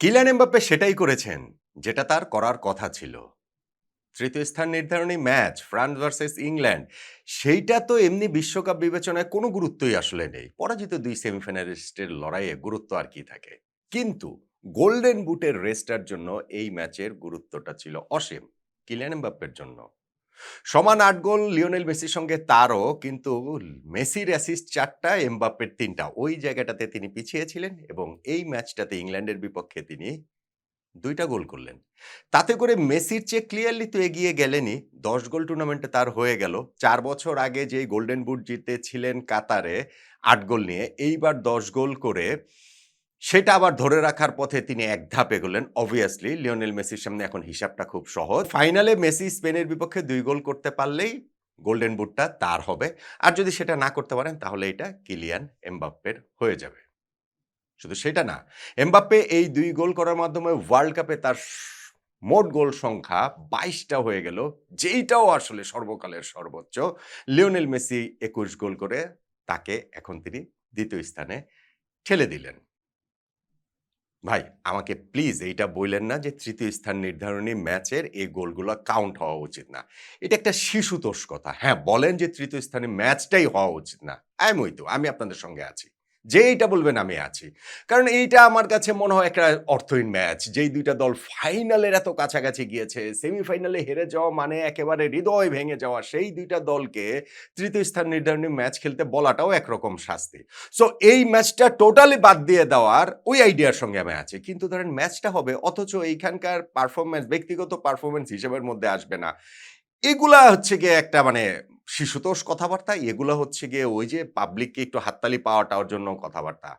Kylian Mbappe সেটাই করেছেন, যেটা তার করার কথা ছিল। তৃতীয় স্থান নির্ধারণী ম্যাচ ফ্রান্স ভার্সেস ইংল্যান্ড, সেইটা তো এমনি বিশ্বকাপ বিবেচনায় কোনো গুরুত্বই আসলে নেই। পরাজিত ২ সেমিফাইনালিস্টের লড়াইয়ে গুরুত্ব আর কি থাকে? কিন্তু গোল্ডেন বুটের রেসটার জন্য এই ম্যাচের গুরুত্বটা ছিল অসীম, কিলিয়ান এমবাপ্পের জন্য। সমান ৮ গোল লিওনেল মেসির সঙ্গে তারও, কিন্তু মেসির অ্যাসিস্ট ৪ টা, এমবাপ্পের ৩ টা। ওই জায়গাটাতে তিনি পিছিয়ে ছিলেন এবং এই ম্যাচটাতে ইংল্যান্ডের বিপক্ষে তিনি ২ টা গোল করলেন। তাতে করে মেসির চেয়ে ক্লিয়ারলি তো এগিয়ে গেলেনই। ১০ গোল টুর্নামেন্টে তার হয়ে গেল। ৪ বছর আগে যেই গোল্ডেন বুট জিতেছিলেন কাতারে ৮ গোল নিয়ে, এইবার ১০ গোল করে সেটা আবার ধরে রাখার পথে তিনি এক ধাপ এগোলেন। অবভিয়াসলি লিওনেল মেসির সামনে এখন হিসাবটা খুব সহজ। ফাইনালে মেসি স্পেনের বিপক্ষে ২ গোল করতে পারলেই গোল্ডেন বুটটা তার হবে। আর যদি সেটা না করতে পারেন তাহলে এটা কিলিয়ান এমবাপ্পের হয়ে যাবে। শুধু সেটা না, এমবাপ্পে এই ২ গোল করার মাধ্যমে ওয়ার্ল্ড কাপে তার মোট গোল সংখ্যা ২২ টা হয়ে গেল। যেইটাও আসলে সর্বকালের সর্বোচ্চ। লিওনেল মেসি ২১ গোল করে তাকে এখন তিনি ২য় স্থানে ঠেলে দিলেন। ভাই, আমাকে প্লিজ এইটা বইলেন না যে ৩য় স্থান নির্ধারণী ম্যাচের এই গোলগুলা কাউন্ট হওয়া উচিত না। এটা একটা শিশুতোষ কথা। হ্যাঁ, বলেন যে ৩য় স্থানে ম্যাচটাই হওয়া উচিত না। আই এম উইথ ইউ, আমি আপনাদের সঙ্গে আছি। যে এইটা বলবেন আমি আছি। কারণ এইটা আমার কাছে মনে হয় একটা অর্থহীন ম্যাচ। যেই ২ টা দল ফাইনালের এত কাছাকাছি গিয়েছে, সেমিফাইনালে হেরে যাওয়া মানে একেবারে হৃদয় ভেঙে যাওয়া সেই ২ টা দলকে ৩য় স্থান নির্ধারণী ম্যাচ খেলতে বলাটাও একরকম শাস্তি। সো এই ম্যাচটা টোটালি বাদ দিয়ে দেওয়ার ওই আইডিয়ার সঙ্গে আমি আছি। কিন্তু ধরেন ম্যাচটা হবে অথচ এইখানকার পারফরম্যান্স ব্যক্তিগত পারফরম্যান্স হিসেবের মধ্যে আসবে না। এগুলা হচ্ছে গিয়ে একটা মানে শিশুতোষ কথাবার্তা। এগুলা হচ্ছে গিয়ে ওই যে পাবলিককে একটু হাততালি পাওয়াটার জন্য কথাবার্তা।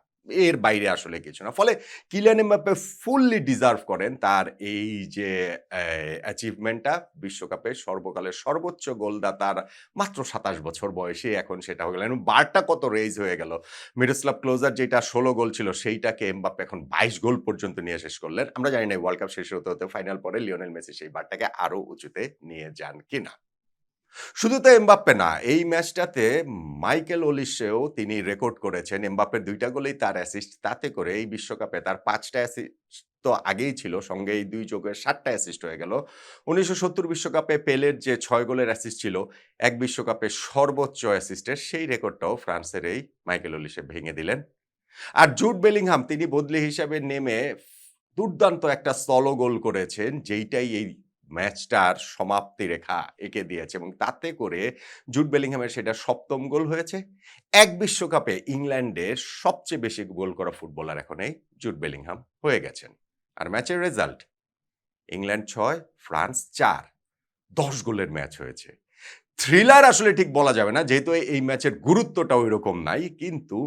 এর বাইরে আসলে কিছু না। ফলে কিলিয়ান এমবাপ্পে ফুললি ডিজার্ভ করেন তার এই যে অ্যাচিভমেন্টটা, বিশ্বকাপের সর্বকালের সর্বোচ্চ গোলদাতার মাত্র ২৭ বছর বয়সে এখন সেটা হয়ে গেল। এবং বারটা কত রেইজ হয়ে গেল। মিরোস্লাভ ক্লোজার যেটা ১৬ গোল ছিল সেইটাকে এমবাপ্পে এখন ২২ গোল পর্যন্ত নিয়ে শেষ করলেন। আমরা জানি না ওয়ার্ল্ড কাপ শেষ হতে ফাইনাল পরে লিওনেল মেসি সেই বারটাকে আরো উঁচুতে নিয়ে যান কিনা। শুধু তো এমবাপ্পে না, এই ম্যাচটাতে মাইকেল ওলিসেও তিনি রেকর্ড করেছেন। এমবাপ্পের ২ টা গোলেই তার অ্যাসিস্ট। তাতে করে এই বিশ্বকাপে তার ৫ টা অ্যাসিস্ট তো আগেই ছিল। সঙ্গে এই ২ যোগে ৭ টা অ্যাসিস্ট হয়ে গেল। ১৯৭০ বিশ্বকাপে পেলের যে ৬ গোলের অ্যাসিস্ট ছিল, এক বিশ্বকাপে সর্বোচ্চ অ্যাসিস্টের সেই রেকর্ডটাও ফ্রান্সের এই মাইকেল ওলিসে ভেঙে দিলেন। আর জুড বেলিংহাম তিনি বদলি হিসাবে নেমে দুর্দান্ত একটা সলো গোল করেছেন, যেইটাই এই ম্যাচটার সমাপ্তি রেখা এঁকে দিয়েছে এবং তাতে করে জুড বেলিংহামের সেটা ৭ম গোল হয়েছে। এক বিশ্বকাপে ইংল্যান্ডের সবচেয়ে বেশি গোল করা ফুটবলার এখন এই জুড বেলিংহাম হয়ে গেছেন। আর ম্যাচের রেজাল্ট ইংল্যান্ড ৬, ফ্রান্স ৪। ১০ গোলের ম্যাচ হয়েছে। থ্রিলার আসলে ঠিক বলা যাবে না। যেহেতু এই ম্যাচের গুরুত্বটা ঐরকম নাই। কিন্তু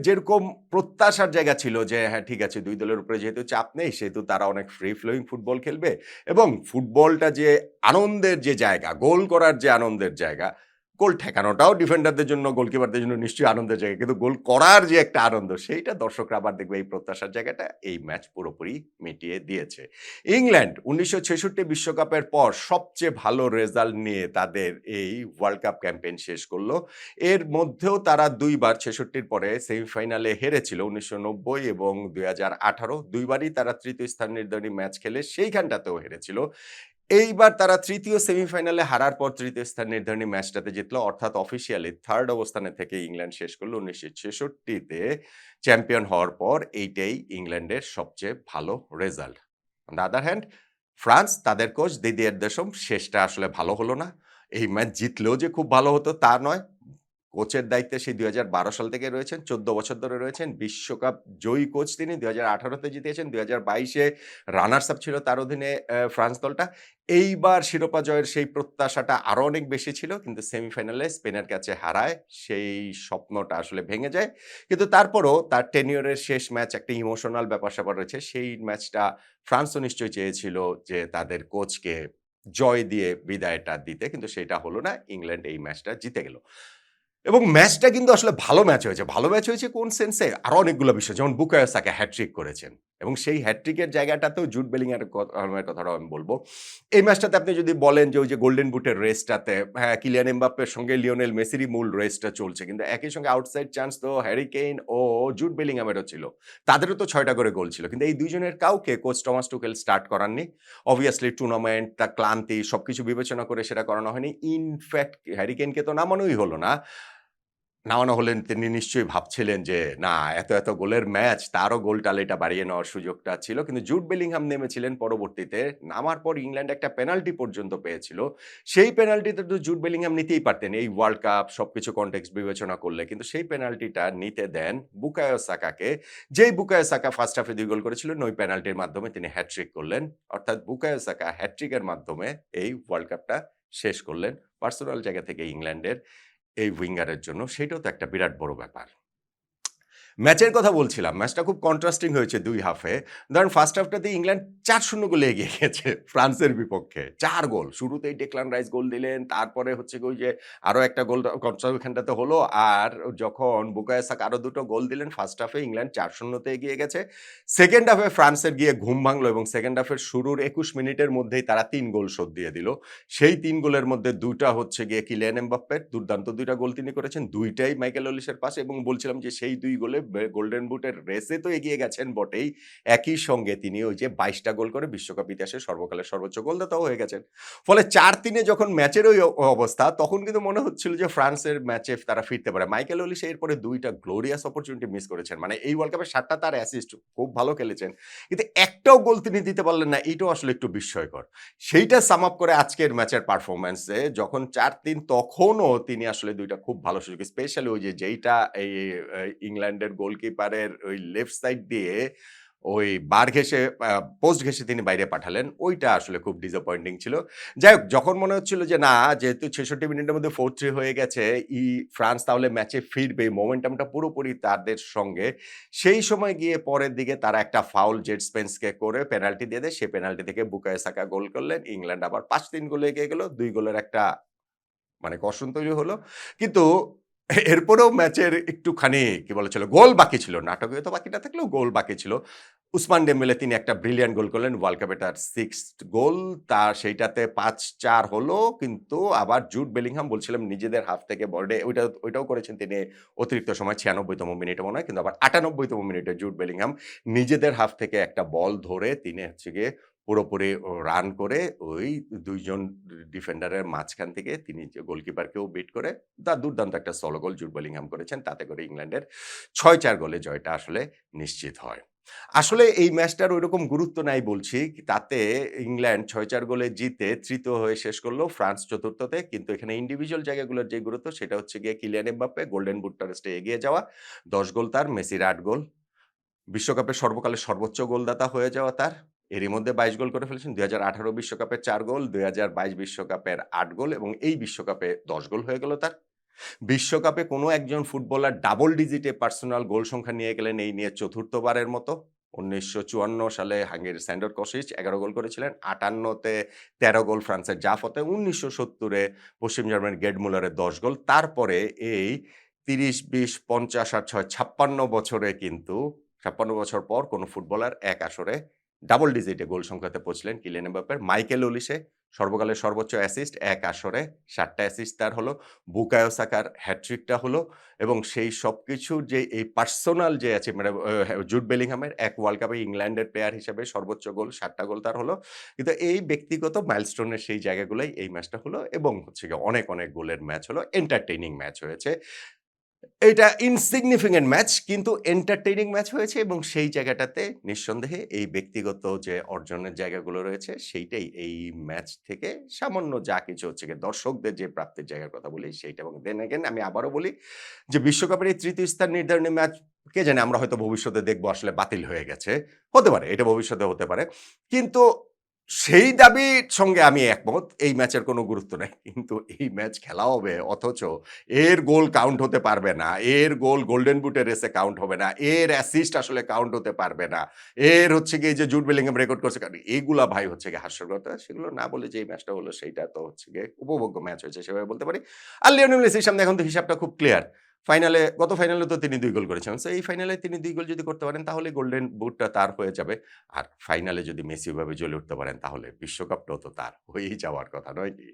যেরকম প্রত্যাশার জায়গা ছিল যে হ্যাঁ, ঠিক আছে ২ দলের উপরে যেহেতু চাপ নেই সেহেতু তারা অনেক ফ্রি ফ্লোয়িং ফুটবল খেলবে এবং ফুটবলটা যে আনন্দের যে জায়গা, গোল করার যে আনন্দের জায়গা, গোল ঠেকানোটাও ডিফেন্ডারদের জন্য, গোলকিপারদের জন্য নিশ্চয়ই আনন্দের জায়গা। কিন্তু গোল করার যে একটা আনন্দ সেইটা দর্শকরা আবার দেখবে এই প্রত্যাশার জায়গাটা এই ম্যাচ পুরোপুরি মিটিয়ে দিয়েছে। ইংল্যান্ড ১৯৬৬ বিশ্বকাপের পর সবচেয়ে ভালো রেজাল্ট নিয়ে তাদের এই ওয়ার্ল্ড কাপ ক্যাম্পেইন শেষ করল। এর মধ্যেও তারা ২ বার ৬৬ র পরে সেমিফাইনালে হেরেছিল ১৯৯০ এবং ২০১৮ ২ বারই তারা ৩য় স্থান নির্ধারণী ম্যাচ খেলে সেইখানটাতেও হেরেছিল। এইবার তারা ৩য় সেমিফাইনালে হারার পর ৩য় স্থান নির্ধারণী ম্যাচটাতে জিতল। অর্থাৎ অফিসিয়ালি 3rd অবস্থানে থেকে ইংল্যান্ড শেষ করল। ১৯৬৬ তে চ্যাম্পিয়ন হওয়ার পর এইটাই ইংল্যান্ডের সবচেয়ে ভালো result. On the other hand France তাদের কোচ দিদিয়ের দেশম শেষটা আসলে ভালো হলো না। এই ম্যাচ জিতলেও যে খুব ভালো হতো তা নয়। কোচের দায়িত্বে সেই ২০১২ সাল থেকে রয়েছেন। ১৪ বছর ধরে রয়েছেন। বিশ্বকাপ জয়ী কোচ তিনি। ২০১৮ তে জিতিয়েছেন। ২০২২ এ রানার্স আপ ছিল তার অধীনে ফ্রান্স দলটা। এইবার শিরোপা জয়ের সেই প্রত্যাশাটা আরো অনেক বেশি ছিল। কিন্তু সেমিফাইনালে স্পেনের কাছে হারায় সেই স্বপ্নটা আসলে ভেঙে যায়। কিন্তু তারপরও তার টেনিউরের শেষ ম্যাচ একটা ইমোশনাল ব্যাপার-স্যাপার রয়েছে। সেই ম্যাচটা ফ্রান্সও নিশ্চয়ই চেয়েছিল যে তাদের কোচকে জয় দিয়ে বিদায়টা দিতে। কিন্তু সেটা হলো না। ইংল্যান্ড এই ম্যাচটা জিতে গেল। এবং ম্যাচটা কিন্তু আসলে ভালো ম্যাচ হয়েছে। ভালো ম্যাচ হয়েছে কোন সেন্সে? আরো অনেকগুলো বিষয়। যেমন বুকায়ো সাকা হ্যাট্রিক করেছেন। এবং সেই হ্যাটট্রিকের জায়গাটাতেও জুড বেলিংহামের কথাটাও আমি বলব। এই ম্যাচটাতে আপনি যদি বলেন যে ওই যে গোল্ডেন বুটের রেসটাতে হ্যাঁ, কিলিয়ান এমবাপ্পের সঙ্গে লিওনেল মেসিরই মূল রেসটা চলছে। কিন্তু একই সঙ্গে আউটসাইড চান্স তো হ্যারি কেইন ও জুড বেলিংহামেরও ছিল। তাদেরও তো ৬ টা করে গোল ছিল। কিন্তু এই ২ জনের কাউকে কোচ টমাস টুখেল স্টার্ট করাননি। অবভিয়াসলি টুর্নামেন্ট, তার ক্লান্তি সবকিছু বিবেচনা করে সেটা করানো হয়নি। ইনফ্যাক্ট হ্যারি কেইনকে তো নামানোই হলো না। নামানো হলেন তিনি নিশ্চয়ই ভাবছিলেন যে না এত গোলের ম্যাচ তারও গোল টালিটা বাড়িয়ে নেওয়ার সুযোগটা ছিল। কিন্তু জুড বেলিংহাম নেমেছিলেন পরবর্তীতে। নামার পর ইংল্যান্ড একটা পেনাল্টি পর্যন্ত পেয়েছিল। সেই পেনাল্টিতে তো জুড বেলিংহাম নিতেই পারতেন এই ওয়ার্ল্ড কাপ সবকিছু কনটেক্সট বিবেচনা করলে। কিন্তু সেই পেনাল্টিটা নিতে দেন বুকায়ো সাকাকে। যেই বুকায়ো সাকা ফার্স্ট হাফে ২ গোল করেছিলেন ওই পেনাল্টির মাধ্যমে তিনি হ্যাটট্রিক করলেন। অর্থাৎ বুকায়ো সাকা হ্যাটট্রিকের মাধ্যমে এই ওয়ার্ল্ড কাপটা শেষ করলেন। পার্সোনাল জায়গা থেকে ইংল্যান্ডের এই উইঙ্গারের জন্য সেটাও তো একটা বিরাট বড় ব্যাপার। ম্যাচের কথা বলছিলাম। ম্যাচটা খুব কন্ট্রাস্টিং হয়েছে ২ হাফে। ধরেন ফার্স্ট হাফটাতে ইংল্যান্ড ৪-০ গোলে এগিয়ে গেছে ফ্রান্সের বিপক্ষে। ৪ গোল। শুরুতেই ডেক্লান রাইস গোল দিলেন। তারপরে হচ্ছে গিয়ে ওই যে আরো একটা গোল ওইখানটাতে হলো। আর যখন বুকায়ো সাকা আরো ২ টো গোল দিলেন ফার্স্ট হাফে ইংল্যান্ড ৪-০ তে এগিয়ে গেছে। সেকেন্ড হাফে ফ্রান্সের গিয়ে ঘুম ভাঙলো এবং সেকেন্ড হাফের শুরুর ২১ মিনিটের মধ্যেই তারা ৩ গোল শোধ দিয়ে দিল। সেই ৩ গোলের মধ্যে ২ টা হচ্ছে গিয়ে কিলিয়ান এমবাপ্পের দুর্দান্ত ২ টা গোল তিনি করেছেন। ২ টাই মাইকেল ওলিসের পাশে এবং বলছিলাম যে সেই ২ গোলে গোল্ডেন বুটের রেসে তো এগিয়ে গেছেন বটেই। একই সঙ্গে তিনি ওই যে ২২ টা গোল করে বিশ্বকাপ ইতিহাসে সর্বকালের সর্বোচ্চ গোলদাতাও হয়ে গেছেন। ফলে ৪-৩ যখন ম্যাচের ওই অবস্থা তখন কিন্তু মনে হচ্ছিল যে ফ্রান্সের ম্যাচে তারা ফিরতে পারে। মাইকেল ওলিস এরপরে ২ টা গ্লোরিয়াস অপরচুনিটি মিস করেছেন। মানে এই ওয়ার্ল্ড কাপে ৭ টা তার অ্যাসিস্ট খুব ভালো খেলেছেন। কিন্তু একটাও গোল তিনি দিতে পারলেন না। এটাও আসলে একটু বিস্ময়কর। সেইটা সাম আপ করে আজকের ম্যাচের পারফরম্যান্সে যখন ৪-৩ তখনও তিনি আসলে ২ টা খুব ভালো সুযোগ স্পেশালি ওই যে যেইটা এই ইংল্যান্ডের গোলকিপারের ওই লেফট সাইড দিয়ে ওই বার ঘেঁষে পোস্ট ঘেঁষে তিনি বাইরে পাঠালেন। ওইটা আসলে খুব ডিসঅ্যাপয়েন্টিং ছিল। যাই হোক যখন মনে হচ্ছিল যে না যেহেতু ৬৬ মিনিটের মধ্যে ৪-৩ হয়ে গেছে ফ্রান্স তাহলে ম্যাচে ফিরবে মোমেন্টামটা পুরোপুরি তাদের সঙ্গে। সেই সময় গিয়ে পরের দিকে তারা একটা ফাউল জেড স্পেন্সকে করে পেনাল্টি দিয়ে দেয়। সেই পেনাল্টি থেকে বুকায়ো সাকা গোল করলেন। ইংল্যান্ড আবার ৫-৩ গোলে এগিয়ে গেল। ২ গোলের একটা মানে কষণ তৈরি হলো। কিন্তু এরপরেও ম্যাচের একটুখানি কি বলা ছিল গোল বাকি ছিল। নাটকীয়তা বাকি না থাকলেও গোল বাকি ছিল। উসমান ডেম্বেলে তিনি একটা ব্রিলিয়ান্ট গোল করলেন। ওয়ার্ল্ড কাপে তার 6th গোল। তার সেইটাতে ৫-৪ হলো। কিন্তু আবার জুড বেলিংহাম বলছিলাম নিজেদের হাফ থেকে বলে ওইটাও করেছেন তিনি অতিরিক্ত সময় ৯৬তম মিনিটে মনে হয়। কিন্তু আবার ৯৮তম মিনিটে জুড বেলিংহাম নিজেদের হাফ থেকে একটা বল ধরে তিনি হচ্ছে গিয়ে পুরোপুরি রান করে ওই ২ জন ডিফেন্ডারের মাঝখান থেকে তিনি যে গোলকিপারকেও বিট করে দুর্দান্ত একটা সোলো গোল জুড বেলিংহাম করেছেন। তাতে করে ইংল্যান্ডের ৬-৪ গোলে জয়টা আসলে নিশ্চিত হয়। আসলে এই ম্যাচটার ঐরকম গুরুত্ব নাই বলছি। তাতে ইংল্যান্ড ৬-৪ গোলে জিতে তৃতীয় হয়ে শেষ করল, ফ্রান্স চতুর্থতে। কিন্তু এখানে ইন্ডিভিজুয়াল জায়গাগুলোর যে গুরুত্ব সেটা হচ্ছে গিয়ে কিলিয়ান এমবাপ্পে গোল্ডেন বুট রেসে এগিয়ে যাওয়া। ১০ গোল তার, মেসির ৮ গোল। বিশ্বকাপের সর্বকালের সর্বোচ্চ গোলদাতা হয়ে যাওয়া তার। এরই মধ্যে ২২ গোল করে ফেলেছেন। ২০১৮ বিশ্বকাপের ৪ গোল, ২০২২ বিশ্বকাপের ৮ গোল এবং এই বিশ্বকাপে ১০ গোল হয়ে গেল তার। বিশ্বকাপে কোনো একজন ফুটবলার ডাবল ডিজিটে পার্সোনাল গোল সংখ্যা নিয়ে গেলেন এই নিয়ে চতুর্থবারের মতো। ১৯৫৪ সালে হাঙ্গেরির স্যান্ডর কসিচ ১১ গোল করেছিলেন। ৫৮ তে ১৩ গোল ফ্রান্সের জাফতে। ১৯৭০ এ পশ্চিম জার্মানির গেড মুলারের ১০ গোল। তারপরে এই ৩০, ২০, ৫০ আর ৬ ৫৬ বছরে কিন্তু ৫৬ বছর পর কোনো ফুটবলার এক আসরে ডাবল ডিজিটে গোল সংখ্যাতে পৌঁছলেন কিলিয়ান এমবাপ্পের। মাইকেল ওলিসে সর্বকালের সর্বোচ্চ অ্যাসিস্ট এক আসরে ৭ টা অ্যাসিস্ট তার হলো। বুকায়ো সাকার হ্যাট্রিকটা হলো এবং সেই সবকিছুর যে এই পার্সোনাল যে আছে মানে জুড বেলিংহামের এক ওয়ার্ল্ড কাপে ইংল্যান্ডের প্লেয়ার হিসেবে সর্বোচ্চ গোল ৭ টা গোল তার হলো। কিন্তু এই ব্যক্তিগত মাইলস্টোনের সেই জায়গাগুলোই এই ম্যাচটা হলো এবং হচ্ছে গিয়ে অনেক গোলের ম্যাচ হলো। এন্টারটেইনিং ম্যাচ হয়েছে। এটা ইনসিগনিফিকেন্ট ম্যাচ কিন্তু এন্টারটেইনিং ম্যাচ হয়েছে এবং সেই জায়গাটাতে নিঃসন্দেহে এই ব্যক্তিগত যে অর্জনের জায়গাগুলো রয়েছে সেইটাই এই ম্যাচ থেকে সামান্য যা কিছু হচ্ছে গিয়ে দর্শকদের যে প্রাপ্তির জায়গার কথা বলি সেইটা এবং দেন এগেইন আমি আবারও বলি যে বিশ্বকাপের এই তৃতীয় স্থান নির্ধারণী ম্যাচ কে জানে আমরা হয়তো ভবিষ্যতে দেখবো আসলে বাতিল হয়ে গেছে। হতে পারে, এটা ভবিষ্যতে হতে পারে। কিন্তু সেই দাবির সঙ্গে আমি একমত। এই ম্যাচের কোনো গুরুত্ব নাই। কিন্তু এই ম্যাচ খেলা হবে অথচ এর গোল কাউন্ট হতে পারবে না। এর গোল গোল্ডেন বুটের রেসে কাউন্ট হবে না। এর অ্যাসিস্ট আসলে কাউন্ট হতে পারবে না। এর হচ্ছে গিয়ে যে জুড বেলিংহাম রেকর্ড করছে কারণ এগুলা ভাই হচ্ছে গিয়ে হাস্যকর। সেগুলো না বলে যে এই ম্যাচটা হলো সেইটা তো হচ্ছে গিয়ে উপভোগ্য ম্যাচ হয়েছে সেভাবে বলতে পারি। আর লিওনেল মেসির সামনে এখন তো হিসাবটা খুব ক্লিয়ার। গত ফাইনালে তো তিনি ২ গোল করেছেন। সো এই ফাইনালে তিনি ২ গোল যদি করতে পারেন তাহলে গোল্ডেন বুটটা তার হয়ে যাবে। আর ফাইনালে যদি মেসি ওভাবে জ্বলে উঠতে পারেন তাহলে বিশ্বকাপটাও তো তার হয়েই যাওয়ার কথা নয় কি?